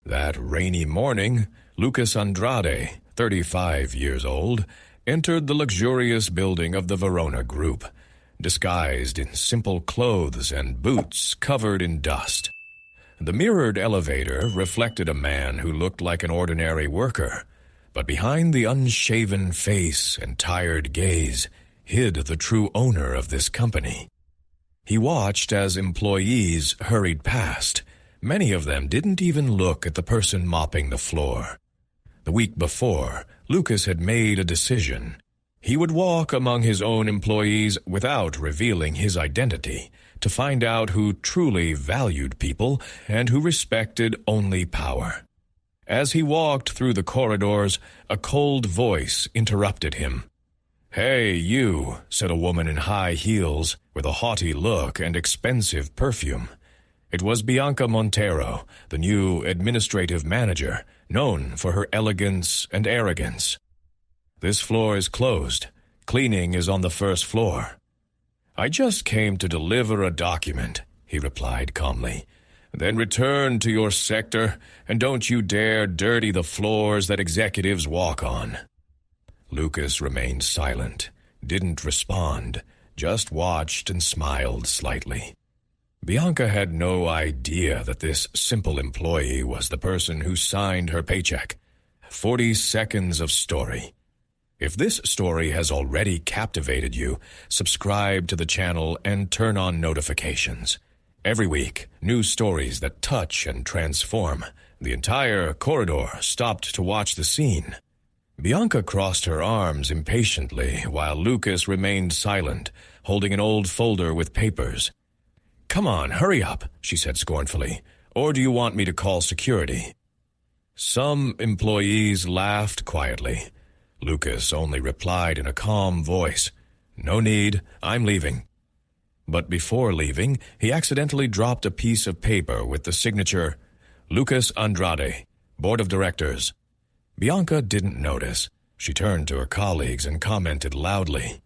That rainy morning, Lucas Andrade, 35 years old, entered the luxurious building of the Verona Group, disguised in simple clothes and boots covered in dust. The mirrored elevator reflected a man who looked like an ordinary worker, but behind the unshaven face and tired gaze hid the true owner of this company. He watched as employees hurried past. Many of them didn't even look at the person mopping the floor. The week before, Lucas had made a decision. He would walk among his own employees without revealing his identity to find out who truly valued people and who respected only power. As he walked through the corridors, a cold voice interrupted him. "Hey, you," said a woman in high heels with a haughty look and expensive perfume. It was Bianca Montero, the new administrative manager, known for her elegance and arrogance. "This floor is closed. Cleaning is on the first floor." "I just came to deliver a document," he replied calmly. "Then return to your sector, and don't you dare dirty the floors that executives walk on." Lucas remained silent, didn't respond, just watched and smiled slightly. Bianca had no idea that this simple employee was the person who signed her paycheck. 40 seconds of story. If this story has already captivated you, subscribe to the channel and turn on notifications. Every week, new stories that touch and transform. The entire corridor stopped to watch the scene. Bianca crossed her arms impatiently while Lucas remained silent, holding an old folder with papers. "Come on, hurry up," she said scornfully. "Or do you want me to call security?" Some employees laughed quietly. Lucas only replied in a calm voice, "No need, I'm leaving." But before leaving, he accidentally dropped a piece of paper with the signature, "Lucas Andrade, Board of Directors." Bianca didn't notice. She turned to her colleagues and commented loudly,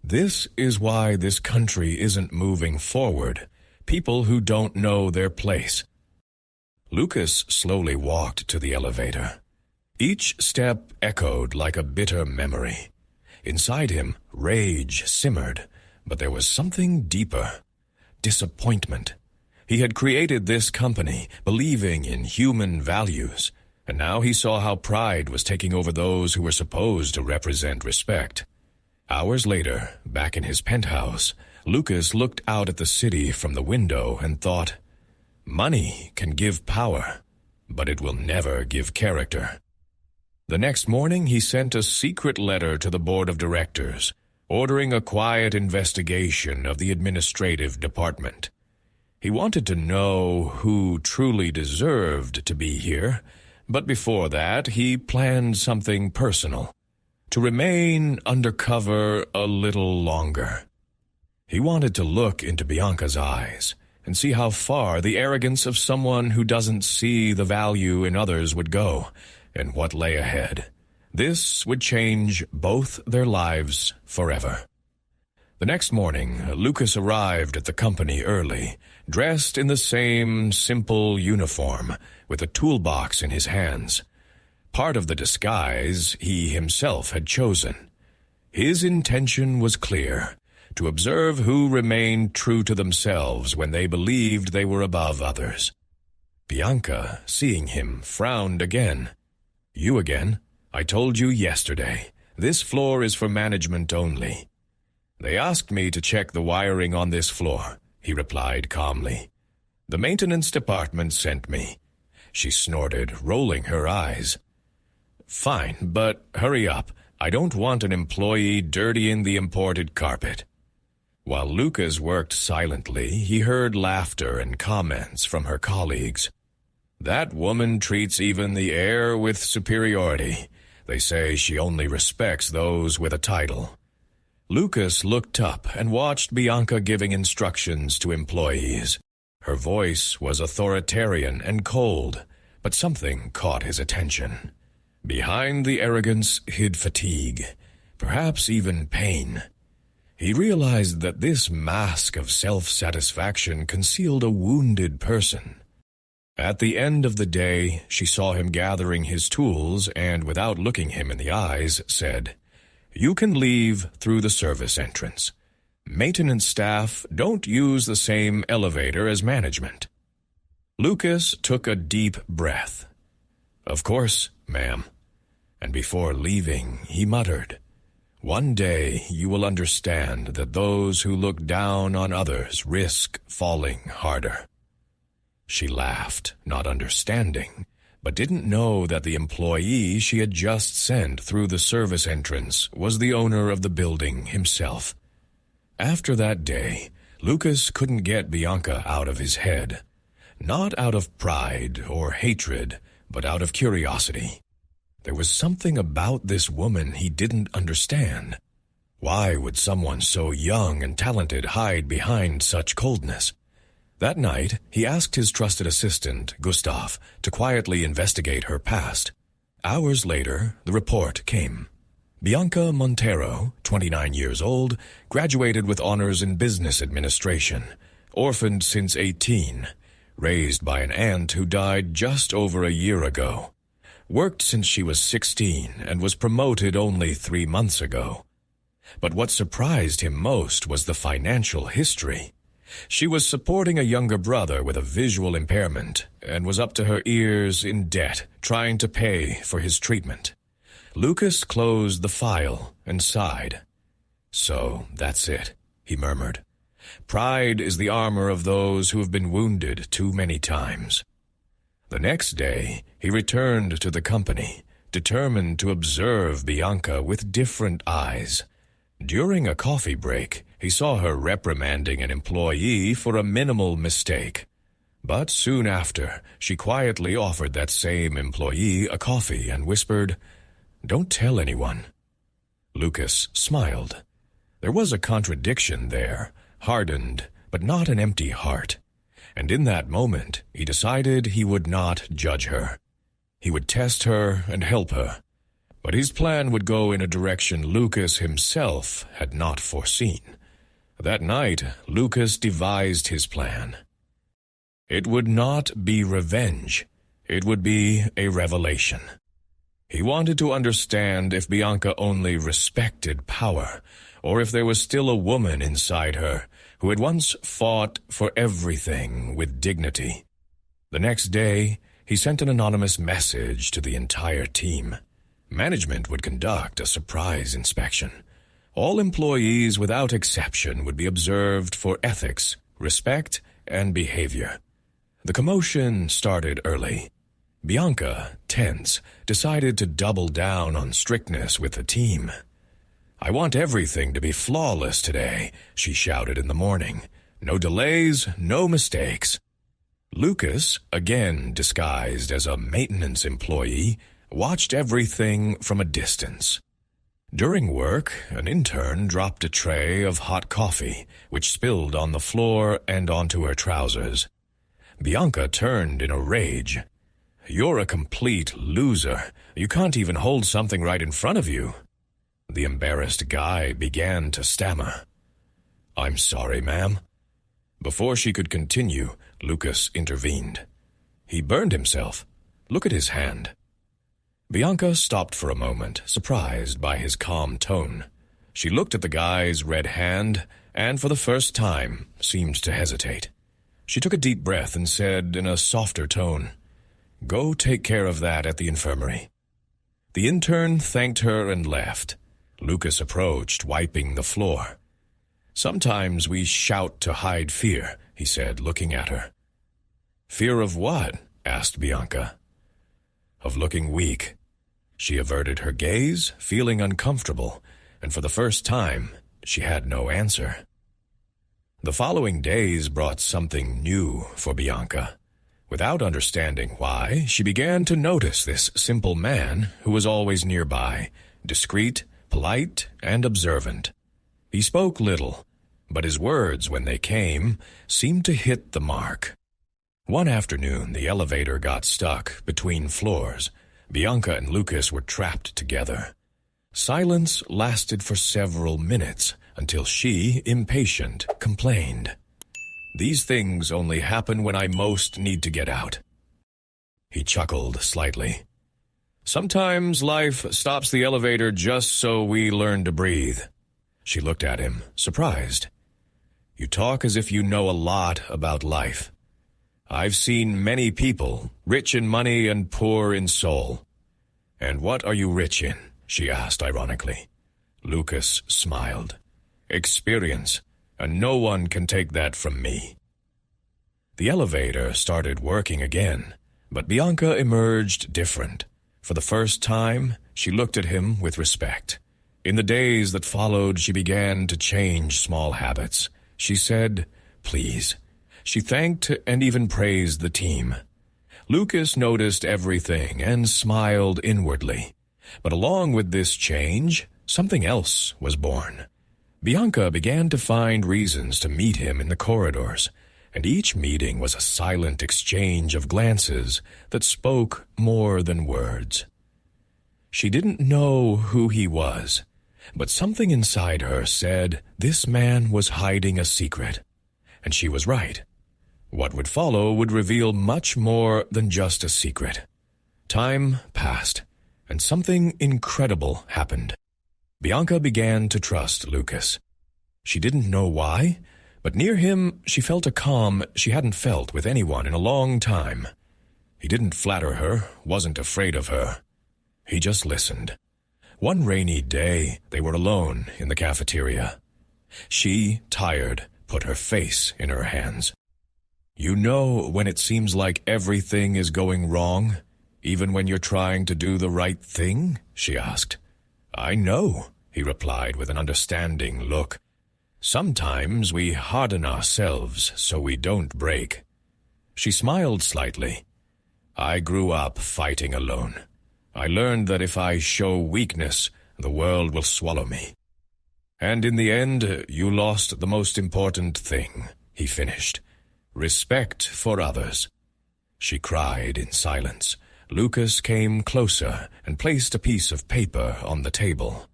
"This is why this country isn't moving forward. People who don't know their place." Lucas slowly walked to the elevator. Each step echoed like a bitter memory. Inside him, rage simmered, but there was something deeper. Disappointment. He had created this company, believing in human values, and now he saw how pride was taking over those who were supposed to represent respect. Hours later, back in his penthouse, Lucas looked out at the city from the window and thought, "Money can give power, but it will never give character." The next morning, he sent a secret letter to the board of directors, ordering a quiet investigation of the administrative department. He wanted to know who truly deserved to be here, but before that, he planned something personal. To remain undercover a little longer. He wanted to look into Bianca's eyes and see how far the arrogance of someone who doesn't see the value in others would go, and what lay ahead. This would change both their lives forever. The next morning, Lucas arrived at the company early, dressed in the same simple uniform, with a toolbox in his hands. Part of the disguise he himself had chosen. His intention was clear, to observe who remained true to themselves when they believed they were above others. Bianca, seeing him, frowned again. "You again? I told you yesterday. This floor is for management only." "They asked me to check the wiring on this floor," he replied calmly. "The maintenance department sent me." She snorted, rolling her eyes. "Fine, but hurry up. I don't want an employee dirtying the imported carpet." While Lucas worked silently, he heard laughter and comments from her colleagues. "That woman treats even the air with superiority. They say she only respects those with a title." Lucas looked up and watched Bianca giving instructions to employees. Her voice was authoritarian and cold, but something caught his attention. Behind the arrogance hid fatigue, perhaps even pain. He realized that this mask of self-satisfaction concealed a wounded person. At the end of the day, she saw him gathering his tools and, without looking him in the eyes, said, "You can leave through the service entrance. Maintenance staff don't use the same elevator as management." Lucas took a deep breath. "Of course, ma'am." And before leaving, he muttered, "One day you will understand that those who look down on others risk falling harder." She laughed, not understanding, but didn't know that the employee she had just sent through the service entrance was the owner of the building himself. After that day, Lucas couldn't get Bianca out of his head. Not out of pride or hatred, but out of curiosity. There was something about this woman he didn't understand. Why would someone so young and talented hide behind such coldness? That night, he asked his trusted assistant, Gustav, to quietly investigate her past. Hours later, the report came. Bianca Montero, 29 years old, graduated with honors in business administration, orphaned since 18, raised by an aunt who died just over a year ago, worked since she was 16 and was promoted only 3 months ago. But what surprised him most was the financial history. She was supporting a younger brother with a visual impairment and was up to her ears in debt, trying to pay for his treatment. Lucas closed the file and sighed. "So, that's it," he murmured. "Pride is the armor of those who have been wounded too many times." The next day, he returned to the company, determined to observe Bianca with different eyes. During a coffee break, he saw her reprimanding an employee for a minimal mistake. But soon after, she quietly offered that same employee a coffee and whispered, "Don't tell anyone." Lucas smiled. There was a contradiction there, hardened, but not an empty heart. And in that moment, he decided he would not judge her. He would test her and help her. But his plan would go in a direction Lucas himself had not foreseen. That night, Lucas devised his plan. It would not be revenge. It would be a revelation. He wanted to understand if Bianca only respected power, or if there was still a woman inside her who had once fought for everything with dignity. The next day, he sent an anonymous message to the entire team. Management would conduct a surprise inspection. All employees without exception would be observed for ethics, respect, and behavior. The commotion started early. Bianca, tense, decided to double down on strictness with the team. "I want everything to be flawless today," she shouted in the morning. "No delays, no mistakes." Lucas, again disguised as a maintenance employee, watched everything from a distance. During work, an intern dropped a tray of hot coffee, which spilled on the floor and onto her trousers. Bianca turned in a rage. "You're a complete loser. You can't even hold something right in front of you." The embarrassed guy began to stammer. "I'm sorry, ma'am." Before she could continue, Lucas intervened. "He burned himself. Look at his hand." Bianca stopped for a moment, surprised by his calm tone. She looked at the guy's red hand and, for the first time, seemed to hesitate. She took a deep breath and said in a softer tone, "Go take care of that at the infirmary." The intern thanked her and left. Lucas approached, wiping the floor. "Sometimes we shout to hide fear," he said, looking at her. "Fear of what?" asked Bianca. "Of looking weak." She averted her gaze, feeling uncomfortable, and for the first time, she had no answer. The following days brought something new for Bianca. Without understanding why, she began to notice this simple man who was always nearby, discreet, polite, and observant. He spoke little, but his words, when they came, seemed to hit the mark. One afternoon, the elevator got stuck between floors. Bianca and Lucas were trapped together. Silence lasted for several minutes until she, impatient, complained. "These things only happen when I most need to get out. He chuckled slightly. Sometimes life stops the elevator just so we learn to breathe. She looked at him, surprised. You talk as if you know a lot about life. I've seen many people, rich in money and poor in soul. And what are you rich in? She asked ironically. Lucas smiled. Experience, and no one can take that from me. The elevator started working again, but Bianca emerged different. For the first time, she looked at him with respect. In the days that followed, she began to change small habits. She said, "Please." She thanked and even praised the team. Lucas noticed everything and smiled inwardly. But along with this change, something else was born. Bianca began to find reasons to meet him in the corridors, and each meeting was a silent exchange of glances that spoke more than words. She didn't know who he was, but something inside her said this man was hiding a secret, and she was right. What would follow would reveal much more than just a secret. Time passed, and something incredible happened. Bianca began to trust Lucas. She didn't know why, but near him she felt a calm she hadn't felt with anyone in a long time. He didn't flatter her, wasn't afraid of her. He just listened. One rainy day, they were alone in the cafeteria. She, tired, put her face in her hands. You know when it seems like everything is going wrong, even when you're trying to do the right thing? She asked. I know, he replied with an understanding look. Sometimes we harden ourselves so we don't break. She smiled slightly. I grew up fighting alone. I learned that if I show weakness, the world will swallow me. And in the end, you lost the most important thing, he finished. Respect for others. She cried in silence. Lucas came closer and placed a piece of paper on the table.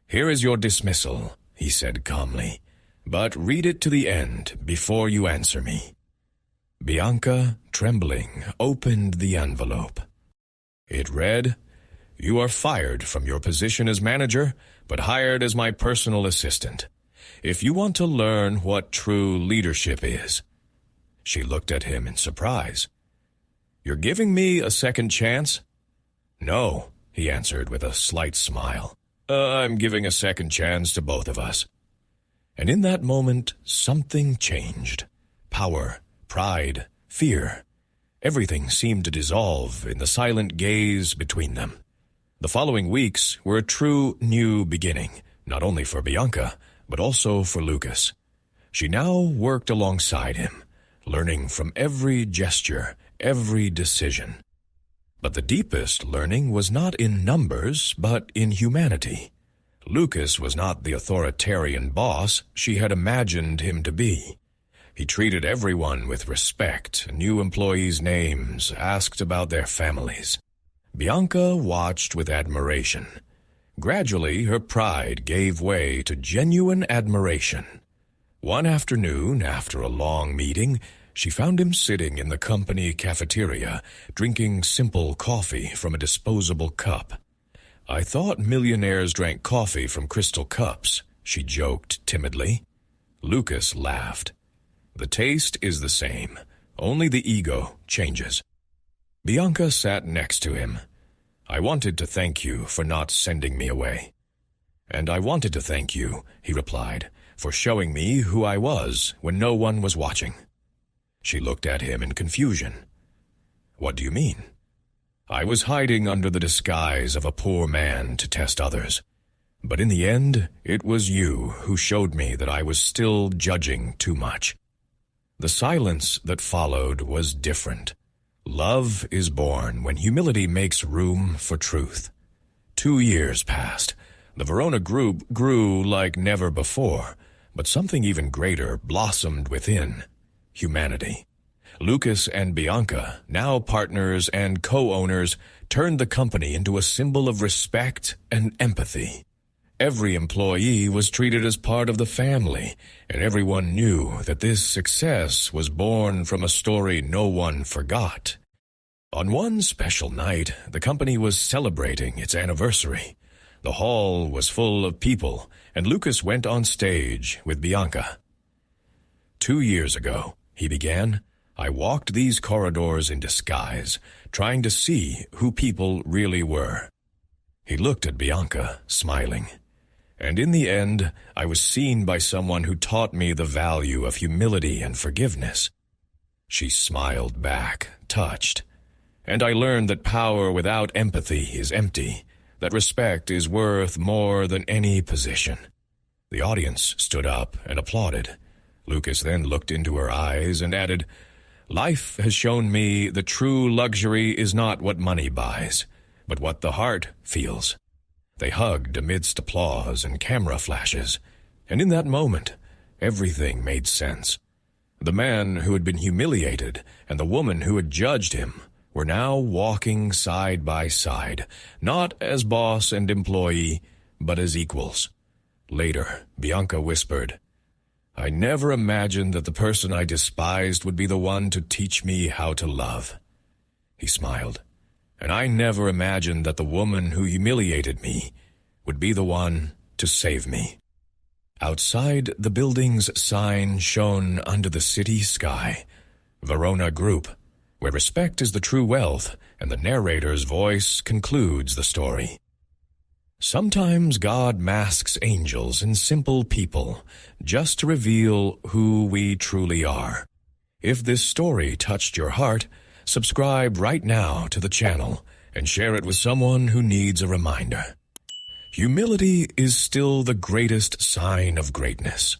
Here is your dismissal, he said calmly, but read it to the end before you answer me. Bianca, trembling, opened the envelope. It read, You are fired from your position as manager, but hired as my personal assistant. If you want to learn what true leadership is. She looked at him in surprise. You're giving me a second chance? No, he answered with a slight smile. I'm giving a second chance to both of us. And in that moment, something changed. Power, pride, fear. Everything seemed to dissolve in the silent gaze between them. The following weeks were a true new beginning, not only for Bianca, but also for Lucas. She now worked alongside him, learning from every gesture, every decision. But the deepest learning was not in numbers, but in humanity. Lucas was not the authoritarian boss she had imagined him to be. He treated everyone with respect, knew employees' names, asked about their families. Bianca watched with admiration. Gradually, her pride gave way to genuine admiration. One afternoon, after a long meeting, she found him sitting in the company cafeteria, drinking simple coffee from a disposable cup. I thought millionaires drank coffee from crystal cups, she joked timidly. Lucas laughed. The taste is the same, only the ego changes. Bianca sat next to him. I wanted to thank you for not sending me away. And I wanted to thank you, he replied, for showing me who I was when no one was watching. She looked at him in confusion. What do you mean? I was hiding under the disguise of a poor man to test others. But in the end, it was you who showed me that I was still judging too much. The silence that followed was different. Love is born when humility makes room for truth. 2 years passed. The Verona Group grew like never before, but something even greater blossomed within: humanity. Lucas and Bianca, now partners and co-owners, turned the company into a symbol of respect and empathy. Every employee was treated as part of the family, and everyone knew that this success was born from a story no one forgot. On one special night, the company was celebrating its anniversary. The hall was full of people, and Lucas went on stage with Bianca. 2 years ago, he began, I walked these corridors in disguise, trying to see who people really were. He looked at Bianca, smiling. And in the end, I was seen by someone who taught me the value of humility and forgiveness. She smiled back, touched. And I learned that power without empathy is empty, that respect is worth more than any position. The audience stood up and applauded. Lucas then looked into her eyes and added, Life has shown me the true luxury is not what money buys, but what the heart feels. They hugged amidst applause and camera flashes, and in that moment, everything made sense. The man who had been humiliated and the woman who had judged him were now walking side by side, not as boss and employee, but as equals. Later, Bianca whispered, I never imagined that the person I despised would be the one to teach me how to love. He smiled. And I never imagined that the woman who humiliated me would be the one to save me. Outside the building's sign shone under the city sky, Verona Group, where respect is the true wealth, and the narrator's voice concludes the story. Sometimes God masks angels in simple people, just to reveal who we truly are. If this story touched your heart, subscribe right now to the channel and share it with someone who needs a reminder. Humility is still the greatest sign of greatness.